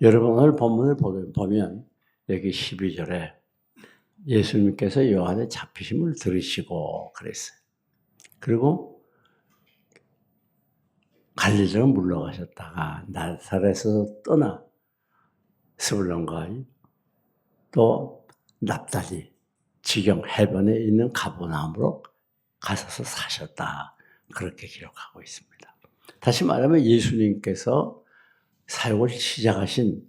여러분 오늘 본문을 보면 여기 12절에 예수님께서 요한의 잡히심을 들으시고 그랬어요. 그리고 갈릴리로 물러가셨다가 나사렛에서 떠나 스불론과 또 납달리 지경 해변에 있는 가버나움으로 가셔서 사셨다. 그렇게 기록하고 있습니다. 다시 말하면 예수님께서 사역을 시작하신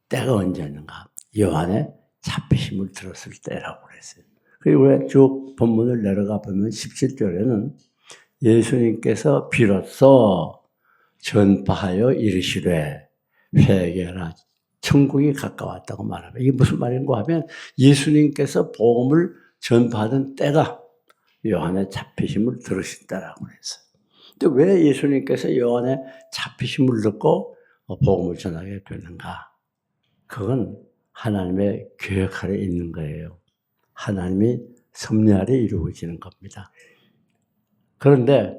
때가 언제였는가? 요한의 잡히심을 들었을 때라고 그랬어요. 그리고 쭉 본문을 내려가 보면 17절에는 예수님께서 비로소 전파하여 이르시되 회개하라 천국이 가까웠다고 말합니다. 이게 무슨 말인가 하면 예수님께서 복음을 전파하던 때가 요한의 잡히심을 들으신 때라고 그랬어요. 근데 왜 예수님께서 요한의 잡히심을 듣고 복음을 전하게 되는가? 그건 하나님의 계획 아래 있는 거예요. 하나님이 섭리 아래 이루어지는 겁니다. 그런데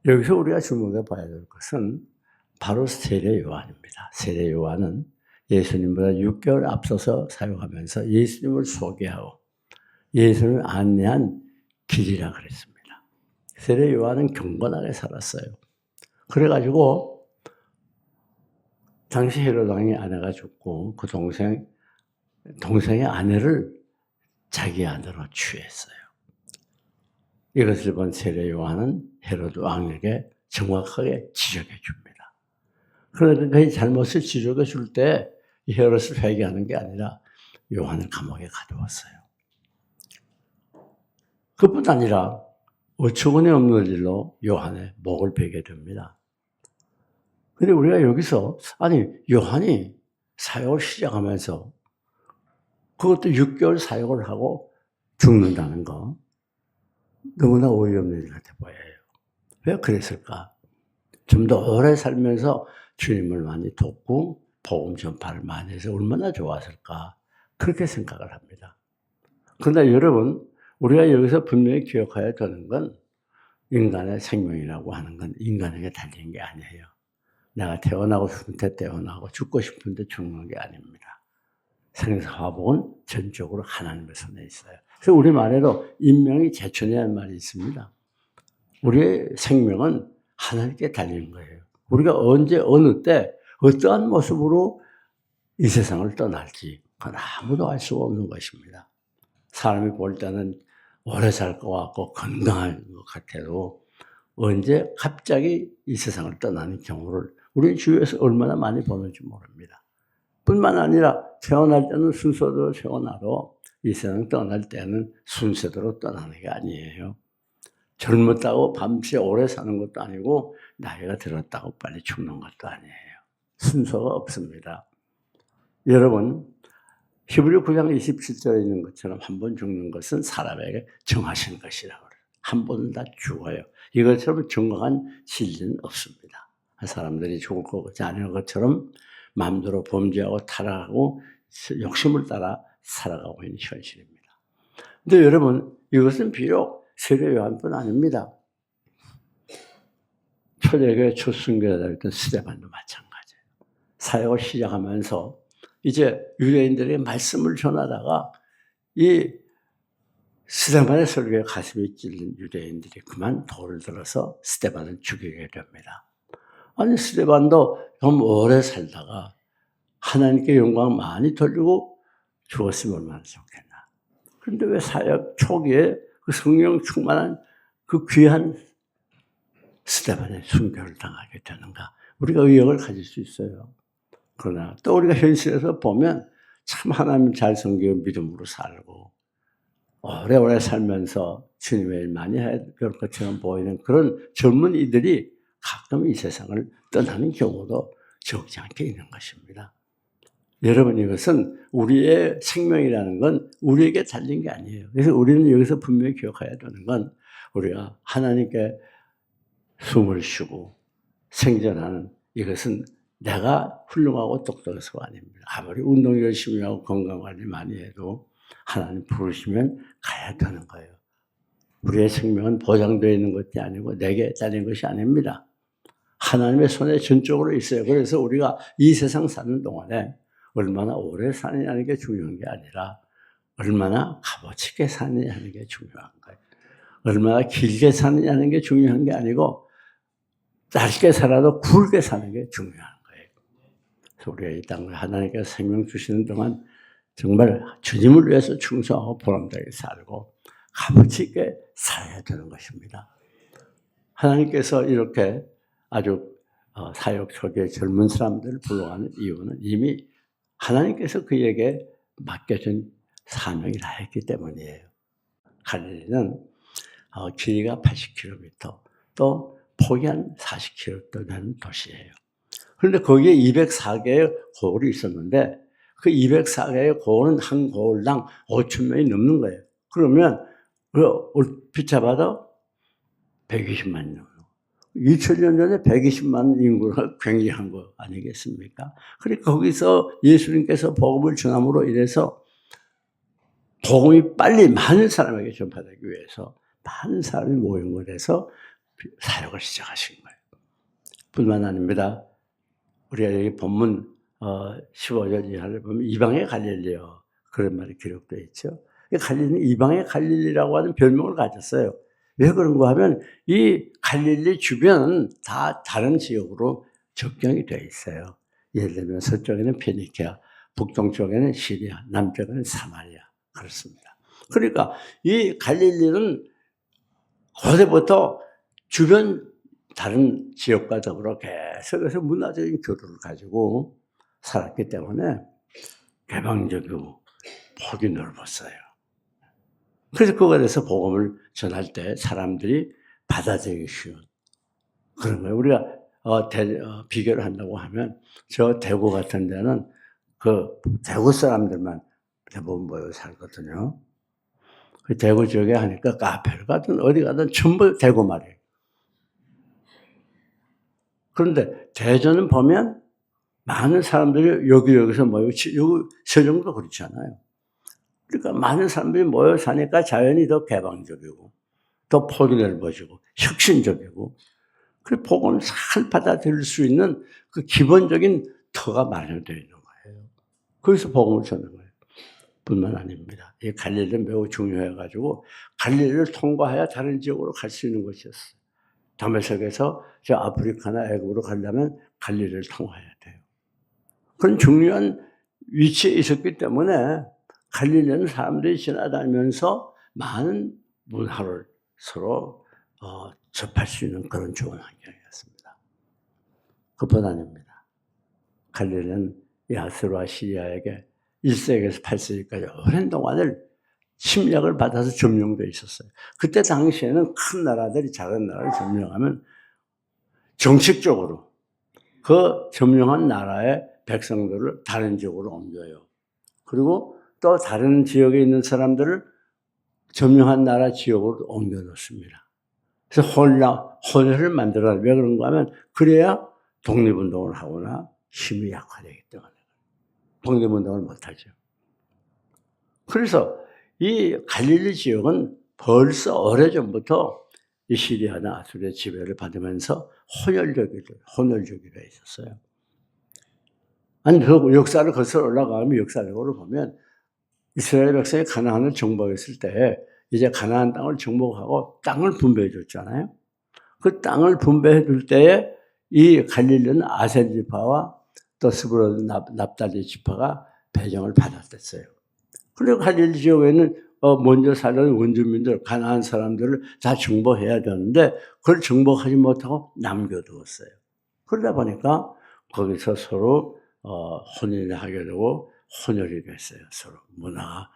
여기서 우리가 주목해 봐야 될 것은 바로 세례 요한입니다. 세례 요한은 예수님보다 6개월 앞서서 사역하면서 예수님을 소개하고 예수님을 안내한 길이라 그랬습니다. 세례 요한은 경건하게 살았어요. 그래가지고 당시 헤롯 왕의 아내가 죽고 그 동생의 아내를 자기 아내로 취했어요. 이것을 본 세례 요한은 헤롯 왕에게 정확하게 지적해 줍니다. 그런데 그 잘못을 지적해 줄 때 헤롯을 회개하는 게 아니라 요한을 감옥에 가두었어요. 그뿐 아니라 어처구니 없는 일로 요한의 목을 베게 됩니다. 근데 우리가 여기서 요한이 사역을 시작하면서 그것도 6개월 사역을 하고 죽는다는 거 너무나 어이없는 일 같아 보여요. 왜 그랬을까? 좀 더 오래 살면서 주님을 많이 돕고 복음 전파를 많이 해서 얼마나 좋았을까 그렇게 생각을 합니다. 그러나 여러분 우리가 여기서 분명히 기억해야 되는 건 인간의 생명이라고 하는 건 인간에게 달린 게 아니에요. 내가 태어나고 싶은 데 태어나고 죽고 싶은 데 죽는 게 아닙니다. 생사화복은 전적으로 하나님의 손에 있어요. 그래서 우리말에도 인명이 제천이라는 말이 있습니다. 우리의 생명은 하나님께 달린 거예요. 우리가 언제 어느 때 어떠한 모습으로 이 세상을 떠날지 그건 아무도 알 수가 없는 것입니다. 사람이 볼 때는 오래 살 것 같고 건강할 것 같아도 언제 갑자기 이 세상을 떠나는 경우를 우리 주위에서 얼마나 많이 보는지 모릅니다. 뿐만 아니라 태어날 때는 순서대로 태어나도 이 세상 떠날 때는 순서대로 떠나는 게 아니에요. 젊었다고 밤새 오래 사는 것도 아니고 나이가 들었다고 빨리 죽는 것도 아니에요. 순서가 없습니다. 여러분 히브리 9장 27절에 있는 것처럼 한 번 죽는 것은 사람에게 정하신 것이라고 그래요. 한 번은 다 죽어요. 이것처럼 정확한 진리는 없습니다. 사람들이 죽을 거지 않은 것처럼 마음대로 범죄하고 타락하고 욕심을 따라 살아가고 있는 현실입니다. 근데 여러분 이것은 비록 세례 요한뿐 아닙니다. 초대교회 첫 순교자였던 스데반도 마찬가지예요. 사역을 시작하면서 이제 유대인들에게 말씀을 전하다가 이 스데반의 설교에 가슴이 찔린 유대인들이 그만 돌을 들어서 스데반을 죽이게 됩니다. 아니 스데반도 좀 오래 살다가 하나님께 영광 많이 돌리고 죽었으면 얼마나 좋겠나. 그런데 왜 사역 초기에 그 성령 충만한 그 귀한 스데반의 순교를 당하게 되는가. 우리가 의욕을 가질 수 있어요. 그러나 또 우리가 현실에서 보면 참 하나님 잘 섬기고 믿음으로 살고 오래오래 살면서 주님의 일 많이 해야 될 것처럼 보이는 그런 젊은이들이 가끔 이 세상을 떠나는 경우도 적지 않게 있는 것입니다. 여러분 이것은 우리의 생명이라는 건 우리에게 달린 게 아니에요. 그래서 우리는 여기서 분명히 기억해야 되는 건 우리가 하나님께 숨을 쉬고 생존하는 이것은 내가 훌륭하고 똑똑해서가 아닙니다. 아무리 운동 열심히 하고 건강관리 많이 해도 하나님 부르시면 가야 되는 거예요. 우리의 생명은 보장되어 있는 것이 아니고 내게 달린 것이 아닙니다. 하나님의 손에 전적으로 있어요. 그래서 우리가 이 세상 사는 동안에 얼마나 오래 사느냐는 게 중요한 게 아니라 얼마나 값어치 있게 사느냐는 게 중요한 거예요. 얼마나 길게 사느냐는 게 중요한 게 아니고 짧게 살아도 굵게 사는 게 중요한 거예요. 그래서 우리가 이 땅을 하나님께서 생명 주시는 동안 정말 주님을 위해서 충성하고 보람되게 살고 값어치 있게 살아야 되는 것입니다. 하나님께서 이렇게 아주 사역 초기에 젊은 사람들을 불러가는 이유는 이미 하나님께서 그에게 맡겨준 사명이라 했기 때문이에요. 갈릴리는 길이가 80km, 또 폭이 한 40km 되는 도시예요. 그런데 거기에 204개의 고을이 있었는데 그 204개의 고을은 한 고을당 5천 명이 넘는 거예요. 그러면 얼핏 잡아도 120만 명. 2000년 전에 120만 인구가 굉장한 거 아니겠습니까? 그러니까 거기서 예수님께서 복음을 전함으로 인해서 복음이 빨리 많은 사람에게 전파되기 위해서 많은 사람이 모임을 해서 사역을 시작하신 거예요. 뿐만 아닙니다. 우리가 여기 본문 15절 이하를 보면 이방의 갈릴리요. 그런 말이 기록되어 있죠. 갈릴리는 이방의 갈릴리라고 하는 별명을 가졌어요. 왜 그런가 하면 이 갈릴리 주변은 다 다른 지역으로 접경이 되어 있어요. 예를 들면 서쪽에는 페니키아, 북동쪽에는 시리아, 남쪽에는 사마리아. 그렇습니다. 그러니까 이 갈릴리는 고대부터 주변 다른 지역과 더불어 계속해서 문화적인 교류를 가지고 살았기 때문에 개방적이고 폭이 넓었어요. 그래서 그거에 대해서 복음을 전할 때 사람들이 받아들이기 쉬운 그런 거예요. 우리가 비교를 한다고 하면 저 대구 같은 데는 그 대구 사람들만 대부분 모여 살거든요. 그 대구 지역에 하니까 카페를 가든 어디 가든 전부 대구 말이에요. 그런데 대전은 보면 많은 사람들이 여기저기서 모여, 여기 세종도 그렇지 않아요. 그러니까 많은 사람들이 모여 사니까 자연이 더 개방적이고 더 폭이 넓어지고 혁신적이고 그 복음을 잘 받아들일 수 있는 그 기본적인 터가 마련되어 있는 거예요. 거기서 복음을 전하는 거예요. 뿐만 아닙니다. 이 갈릴리는 매우 중요해가지고 갈릴리를 통과해야 다른 지역으로 갈 수 있는 것이었어요. 다메섹에서 저 아프리카나 애굽으로 가려면 갈릴리를 통과해야 돼요. 그런 중요한 위치에 있었기 때문에 갈릴리는 사람들이 지나다니면서 많은 문화를 서로 접할 수 있는 그런 좋은 환경이었습니다. 그뿐 아닙니다. 갈릴리는 야스로와 시리아에게 1세기에서 8세기까지 오랜 동안을 침략을 받아서 점령되어 있었어요. 그때 당시에는 큰 나라들이 작은 나라를 점령하면 정식적으로 그 점령한 나라의 백성들을 다른 지역으로 옮겨요. 그리고 또 다른 지역에 있는 사람들을 점령한 나라 지역으로 옮겨 놓습니다. 그래서 혼혈을 만들어요. 왜 그런가 하면 그래야 독립운동을 하거나 힘이 약화되기 때문에 독립운동을 못하죠. 그래서 이 갈릴리 지역은 벌써 오래전부터 이 시리아나 아수르의 지배를 받으면서 혼혈적이라 있었어요. 아니, 그 역사를 거슬러 올라가면 역사적으로 보면 이스라엘 백성이 가나안을 정복했을 때 이제 가나안 땅을 정복하고 땅을 분배해 줬잖아요. 그 땅을 분배해 줄 때에 이 갈릴리는 아셀 지파와 또 스브론 납달리 지파가 배정을 받았댔어요. 그리고 갈릴리 지역에는 먼저 살던 원주민들, 가나안 사람들을 다 정복해야 되는데 그걸 정복하지 못하고 남겨두었어요. 그러다 보니까 거기서 서로 혼인을 하게 되고 혼혈이 됐어요. 서로 문화가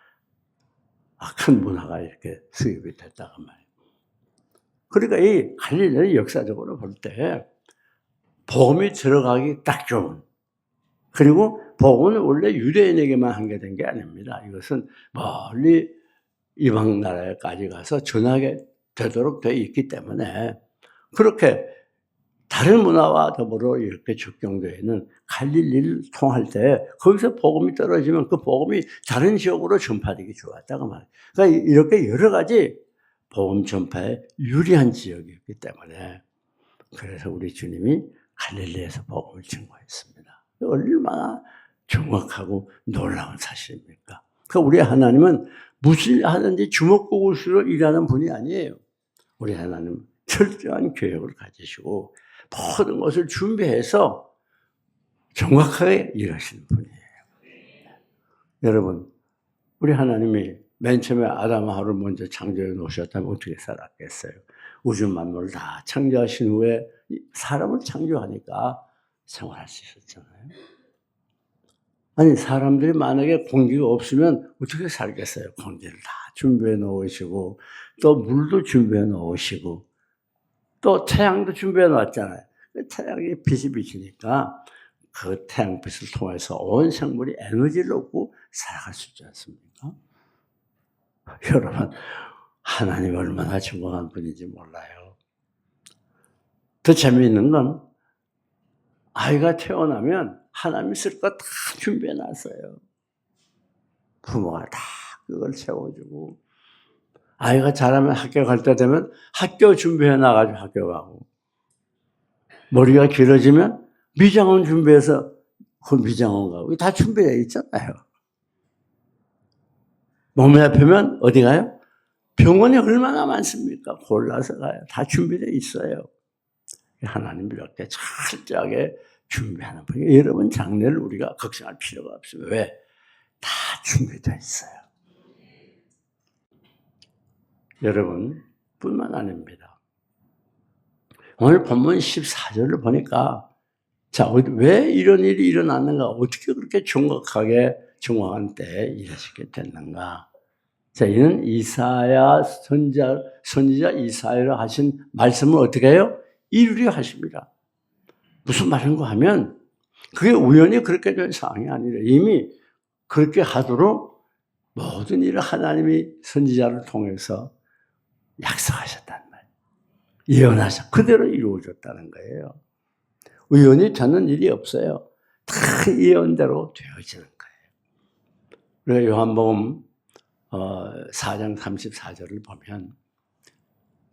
악한 문화가 이렇게 수입이 됐다고 말이에요. 그러니까 이 갈릴리는 역사적으로 볼 때 복음이 들어가기 딱 좋은, 그리고 복음은 원래 유대인에게만 한계된 게 아닙니다. 이것은 멀리 이방 나라에까지 가서 전하게 되도록 되어 있기 때문에 그렇게 다른 문화와 더불어 이렇게 적용되어 있는 갈릴리를 통할 때 거기서 복음이 떨어지면 그 복음이 다른 지역으로 전파되기 좋았다고 말해요. 그러니까 이렇게 여러 가지 복음 전파에 유리한 지역이었기 때문에 그래서 우리 주님이 갈릴리에서 복음을 증거했습니다. 얼마나 정확하고 놀라운 사실입니까? 그러니까 우리 하나님은 무슨 일 하든지 주먹구구식으로 일하는 분이 아니에요. 우리 하나님은 철저한 계획을 가지시고 모든 것을 준비해서 정확하게 일하시는 분이에요. 여러분, 우리 하나님이 맨 처음에 아담 하루를 먼저 창조해 놓으셨다면 어떻게 살았겠어요? 우주 만물을 다 창조하신 후에 사람을 창조하니까 생활할 수 있었잖아요. 아니, 사람들이 만약에 공기가 없으면 어떻게 살겠어요? 공기를 다 준비해 놓으시고, 또 물도 준비해 놓으시고, 또 태양도 준비해 놨잖아요. 태양이 빛이 비치니까 그 태양빛을 통해서 온 생물이 에너지를 얻고 살아갈 수 있지 않습니까? 여러분, 하나님 얼마나 정확한 분인지 몰라요. 더 재미있는 건 아이가 태어나면 하나님이 쓸 거 다 준비해 놨어요. 부모가 다 그걸 채워주고, 아이가 자라면 학교 갈 때 되면 학교 준비해 놔가지고 학교 가고, 머리가 길어지면 미장원 준비해서 그 미장원 가고, 다 준비되어 있잖아요. 몸이 아프면 어디 가요? 병원이 얼마나 많습니까? 골라서 가요. 다 준비되어 있어요. 하나님이 이렇게 철저하게 준비하는 분이에요. 여러분 장래를 우리가 걱정할 필요가 없어요. 왜? 다 준비되어 있어요. 여러분 뿐만 아닙니다. 오늘 본문 14절을 보니까 자, 왜 이런 일이 일어났는가? 어떻게 그렇게 정확하게 정확한 때에 일하시게 됐는가? 자, 이는 이사야 선지자 이사야로 하신 말씀을 어떻게 해요? 이루려 하십니다. 무슨 말인가 하면 그게 우연히 그렇게 된 상황이 아니라 이미 그렇게 하도록 모든 일을 하나님이 선지자를 통해서 약속하셨단 말이에요. 예언하셔. 그대로 이루어졌다는 거예요. 우연히 되는 일이 없어요. 다 예언대로 되어지는 거예요. 그래서 요한복음 4장 34절을 보면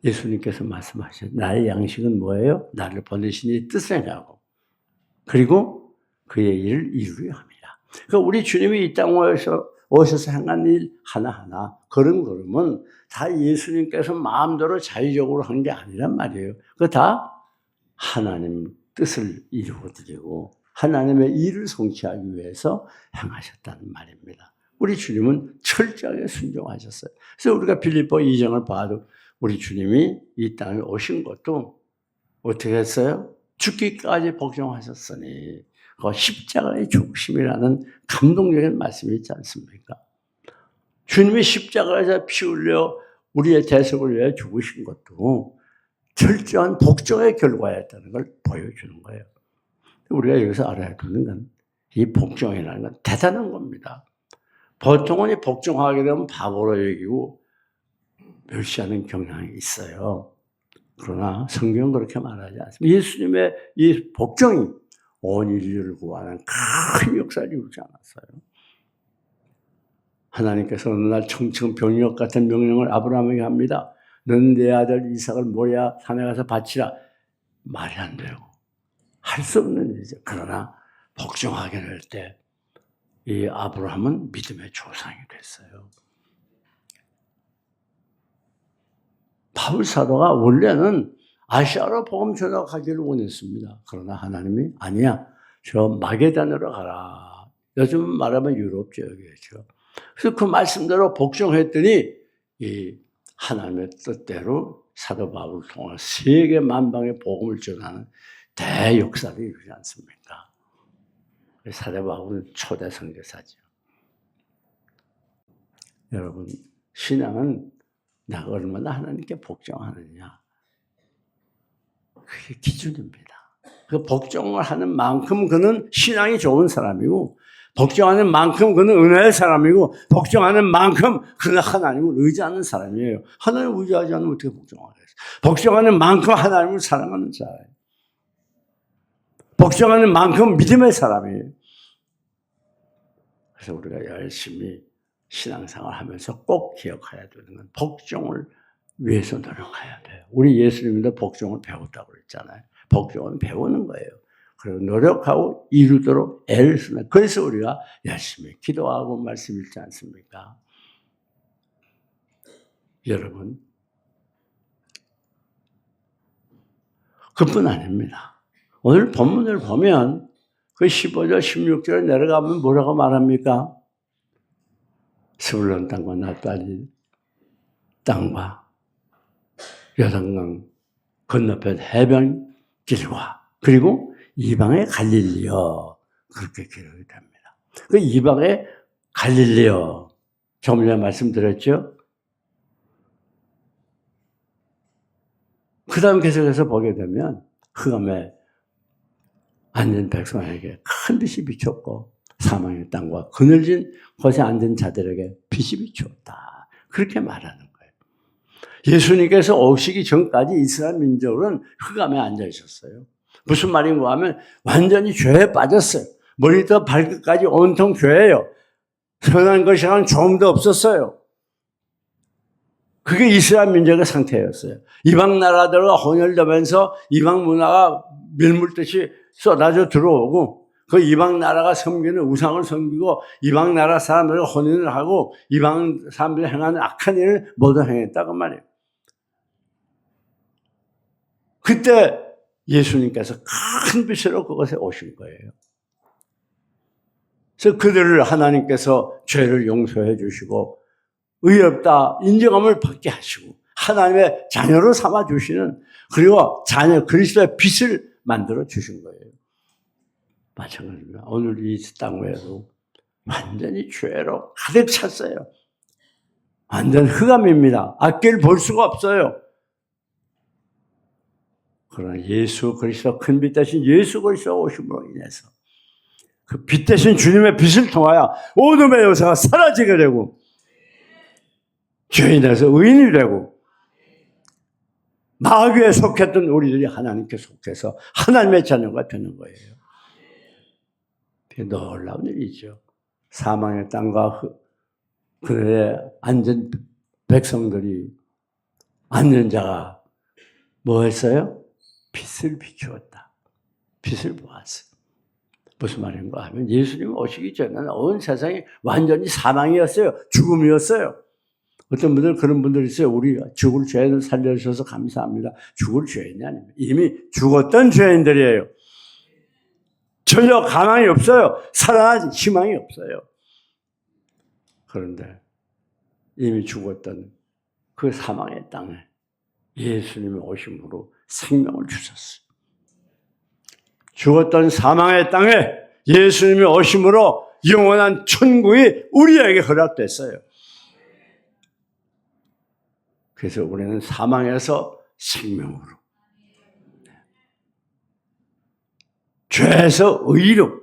예수님께서 말씀하셨어요. 나의 양식은 뭐예요? 나를 보내신 이 뜻이냐고. 그리고 그의 일을 이루려 합니다. 그러니까 우리 주님이 이 땅에 오셔서 행한 일 하나하나 걸음걸음은 다 예수님께서 마음대로 자의적으로 한 게 아니란 말이에요. 그거 다 하나님 뜻을 이루어드리고 하나님의 일을 성취하기 위해서 행하셨다는 말입니다. 우리 주님은 철저하게 순종하셨어요. 그래서 우리가 빌립보 2장을 봐도 우리 주님이 이 땅에 오신 것도 어떻게 했어요? 죽기까지 복종하셨으니 그 십자가의 죽으심이라는 감동적인 말씀이 있지 않습니까? 주님이 십자가에서 피 흘려 우리의 대속을 위해 죽으신 것도 철저한 복종의 결과였다는 걸 보여주는 거예요. 우리가 여기서 알아야 되는 건 이 복종이라는 건 대단한 겁니다. 보통은 이 복종하게 되면 바보로 여기고 멸시하는 경향이 있어요. 그러나 성경은 그렇게 말하지 않습니다. 예수님의 이 복종이 온 인류를 구하는 큰 역사를 이루지 않았어요. 하나님께서 어느 날 청천벽력 같은 명령을 아브라함에게 합니다. 너는 내 아들 이삭을 모리아 산에 가서 바치라. 말이 안 돼요. 할 수 없는 일이죠. 그러나 복종하게 될 때 이 아브라함은 믿음의 조상이 됐어요. 바울 사도가 원래는 아시아로 복음 전하기를 원했습니다. 그러나 하나님이 아니야. 저 마게단으로 가라. 요즘 말하면 유럽 지역이죠. 그래서 그 말씀대로 복종했더니 이 하나님의 뜻대로 사도 바울을 통해 세계 만방의 복음을 전하는 대역사를 이루지 않습니까? 사도 바울은 초대 선교사죠. 여러분, 신앙은 내가 얼마나 하나님께 복종하느냐. 그게 기준입니다. 그 복종을 하는 만큼 그는 신앙이 좋은 사람이고, 복종하는 만큼 그는 은혜의 사람이고, 복종하는 만큼 그는 하나님을 의지하는 사람이에요. 하나님을 의지하지 않으면 어떻게 복종하겠어요? 복종하는 만큼 하나님을 사랑하는 사람이에요. 복종하는 만큼 믿음의 사람이에요. 그래서 우리가 열심히 신앙생활 하면서 꼭 기억해야 되는 건 복종을 위해서 노력해야 돼요. 우리 예수님도 복종을 배웠다고 그랬잖아요. 복종은 배우는 거예요. 그리고 노력하고 이루도록 애를 쓰는. 그래서 우리가 열심히 기도하고 말씀 읽지 않습니까? 여러분, 그뿐 아닙니다. 오늘 본문을 보면 그 15절, 16절에 내려가면 뭐라고 말합니까? 스불론 땅과 납달리 땅과 요단강 건너편 해변길과 그리고 이방의 갈릴리여, 그렇게 기록이 됩니다. 그 이방의 갈릴리여, 조금 전에 말씀드렸죠? 그 다음 계속해서 보게 되면 흑암에 앉은 백성에게 큰 빛이 비쳤고 사망의 땅과 그늘진 곳에 앉은 자들에게 빛이 비추었다. 그렇게 말하는 거예요. 예수님께서 오시기 전까지 이스라엘 민족은 흑암에 앉아 있었어요. 무슨 말인가 하면 완전히 죄에 빠졌어요. 머리부터 발끝까지 온통 죄예요. 선한 것이란 조금도 없었어요. 그게 이스라엘 민족의 상태였어요. 이방 나라들과 혼혈되면서 이방 문화가 밀물듯이 쏟아져 들어오고 그 이방 나라가 섬기는 우상을 섬기고 이방 나라 사람들과 혼인을 하고 이방 사람들이 행하는 악한 일을 모두 행했다고 말이에요. 그때 예수님께서 큰 빛으로 그것에 오신 거예요. 그래서 그들을 하나님께서 죄를 용서해 주시고 의롭다 인정함을 받게 하시고 하나님의 자녀로 삼아 주시는, 그리고 자녀 그리스도의 빛을 만들어 주신 거예요. 마찬가지입니다. 오늘 이 땅 외에도 완전히 죄로 가득 찼어요. 완전 흑암입니다. 앞길 볼 수가 없어요. 그러나 예수 그리스도, 큰 빛 대신 예수 그리스도 오심으로 인해서 그 빛 대신 주님의 빛을 통하여 어둠의 요새가 사라지게 되고 죄인에서 의인이 되고 마귀에 속했던 우리들이 하나님께 속해서 하나님의 자녀가 되는 거예요. 그게 놀라운 일이죠. 사망의 땅과 그들에 앉은 백성들이, 앉는 자가 뭐 했어요? 빛을 비추었다. 빛을 보았어요. 무슨 말인가 하면 예수님 오시기 전에는 온 세상이 완전히 사망이었어요. 죽음이었어요. 어떤 분들 그런 분들이 있어요. 우리가 죽을 죄인을 살려주셔서 감사합니다. 죽을 죄인이 아닙니다. 이미 죽었던 죄인들이에요. 전혀 가망이 없어요. 살아날 희망이 없어요. 그런데 이미 죽었던 그 사망의 땅에 예수님이 오심으로 생명을 주셨어요. 죽었던 사망의 땅에 예수님이 오심으로 영원한 천국이 우리에게 허락됐어요. 그래서 우리는 사망에서 생명으로, 죄에서 의로,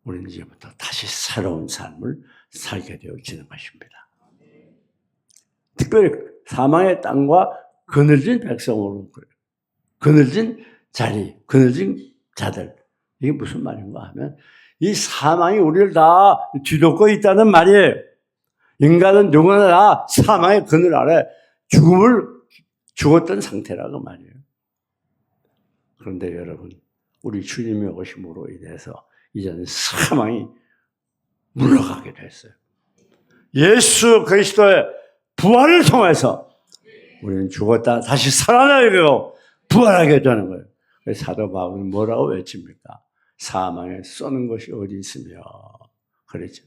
우리는 이제부터 다시 새로운 삶을 살게 되어지는 것입니다. 특별히 사망의 땅과 그늘진 백성으로, 그늘진 자리, 그늘진 자들, 이게 무슨 말인가 하면 이 사망이 우리를 다 뒤덮고 있다는 말이에요. 인간은 누구나 다 사망의 그늘 아래 죽었던 상태라고 말이에요. 그런데 여러분, 우리 주님이 오심으로 인해서 이제는 사망이 물러가게 됐어요. 예수 그리스도의 부활을 통해서 우리는 죽었다 다시 살아나게 되고 부활하게 되는 거예요. 그래서 사도 바울은 뭐라고 외칩니까? 사망에 쏘는 것이 어디 있으며, 그랬죠.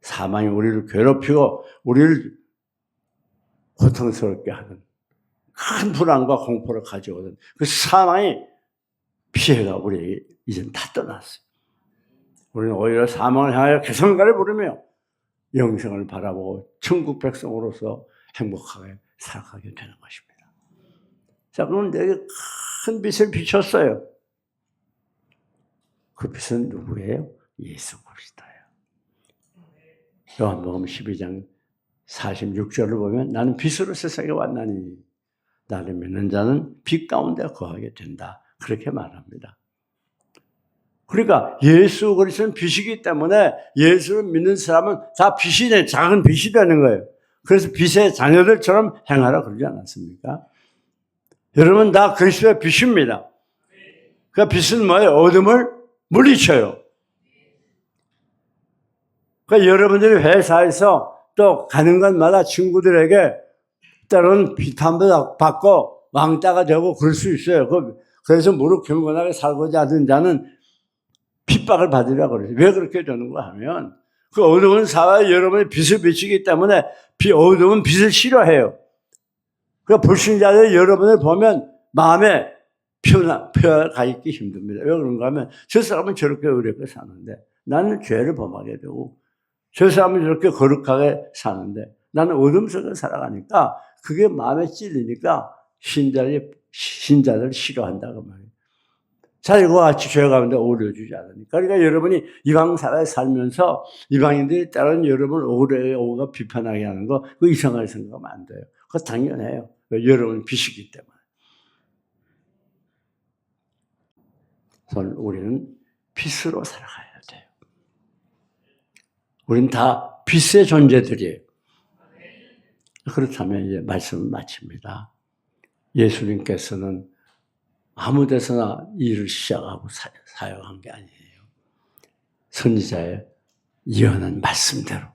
사망이 우리를 괴롭히고 우리를 고통스럽게 하는 큰 불안과 공포를 가져오는 그 사망의 피해가 우리에게 이젠 다 떠났어요. 우리는 오히려 사망을 향하여 개성가를 부르며 영생을 바라보고 천국 백성으로서 행복하게 살아가게 되는 것입니다. 자, 그럼 내게 큰 빛을 비췄어요. 그 빛은 누구예요? 예수 그리스도예요. 요한복음 12장 46절을 보면 나는 빛으로 세상에 왔나니 나를 믿는 자는 빛 가운데 거하게 된다. 그렇게 말합니다. 그러니까 예수 그리스도는 빛이기 때문에 예수를 믿는 사람은 다 빛이 돼, 작은 빛이 되는 거예요. 그래서 빛의 자녀들처럼 행하라 그러지 않았습니까? 여러분 다 그리스도의 빛입니다. 그 빛은 뭐예요? 어둠을 물리쳐요. 그러니까 여러분들이 회사에서 또 가는 곳마다 친구들에게 때로는 비판도 받고 왕따가 되고 그럴 수 있어요. 그래서 무릎 경건하게 살고자 하던 자는 핍박을 받으라고 그래요. 왜 그렇게 되는가 하면 그 어두운 사회에 여러분이 빛을 비추기 때문에 어두운 빛을 싫어해요. 그러니까 불신자들 여러분을 보면 마음에 표가 있기 힘듭니다. 왜 그런가 하면 저 사람은 저렇게 어렵게 사는데 나는 죄를 범하게 되고 저 사람은 저렇게 거룩하게 사는데 나는 어둠 속에 살아가니까 그게 마음에 찔리니까 신자를 싫어한다고 말이에요. 자기와 같이 죄 가운데 어울려주지 않으니까. 그러니까 여러분이 이방 사회에 살면서 이방인들이 때로는 여러분을 오가 비판하게 하는 거 그거 이상하게 생각하면 안 돼요. 그거 당연해요. 여러분 빛이기 때문에. 우리는 빛으로 살아가야 돼요. 우리는 다 빛의 존재들이에요. 그렇다면 이제 말씀을 마칩니다. 예수님께서는 아무 데서나 일을 시작하고 사용한 게 아니에요. 선지자의 예언한 말씀대로.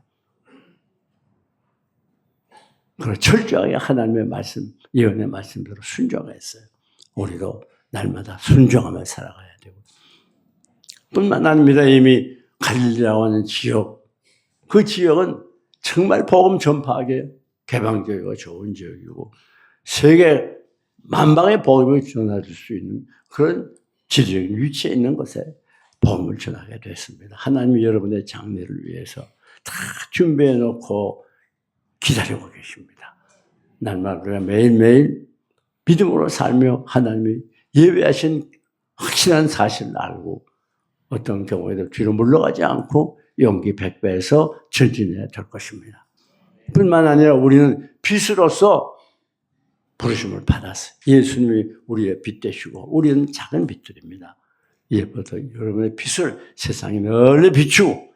그리고 철저하게 하나님의 말씀, 예언의 말씀대로 순종했어요. 우리도 날마다 순종하며 살아가야 되고. 뿐만 아닙니다. 이미 갈릴리라고 하는 지역, 그 지역은 정말 복음 전파하기에 개방적이고 좋은 지역이고 세계 만방의 복음을 전해줄 수 있는 그런 지리적인 위치에 있는 곳에 복음을 전하게 됐습니다. 하나님이 여러분의 장래를 위해서 다 준비해 놓고 기다리고 계십니다. 날마다 우리가 매일매일 믿음으로 살며 하나님이 예배하신 확실한 사실을 알고 어떤 경우에도 뒤로 물러가지 않고 용기 100배에서 전진해야 될 것입니다. 뿐만 아니라 우리는 빛으로서 부르심을 받았어요. 예수님이 우리의 빛 되시고 우리는 작은 빛들입니다. 이제부터 여러분의 빛을 세상에 널리 비추고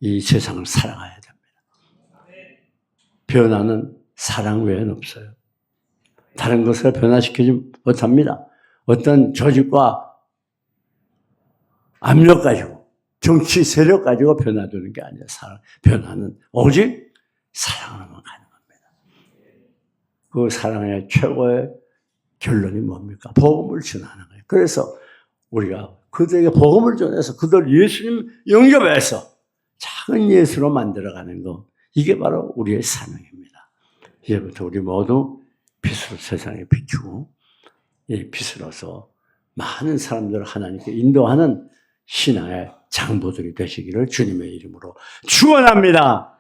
이 세상을 살아가야 됩니다. 변화는 사랑 외에는 없어요. 다른 것을 변화시키지 못합니다. 어떤 조직과 압력 가지고 정치 세력 가지고 변화되는 게 아니라 변화는 오직 사랑으로만 가능합니다. 그 사랑의 최고의 결론이 뭡니까? 복음을 전하는 거예요. 그래서 우리가 그들에게 복음을 전해서 그들 예수님 영접해서 작은 예수로 만들어가는 것, 이게 바로 우리의 사명입니다. 이제부터 우리 모두 빛으로 세상에 비추고 이 빛으로서 많은 사람들을 하나님께 인도하는 신앙의 장보들이 되시기를 주님의 이름으로 축원합니다.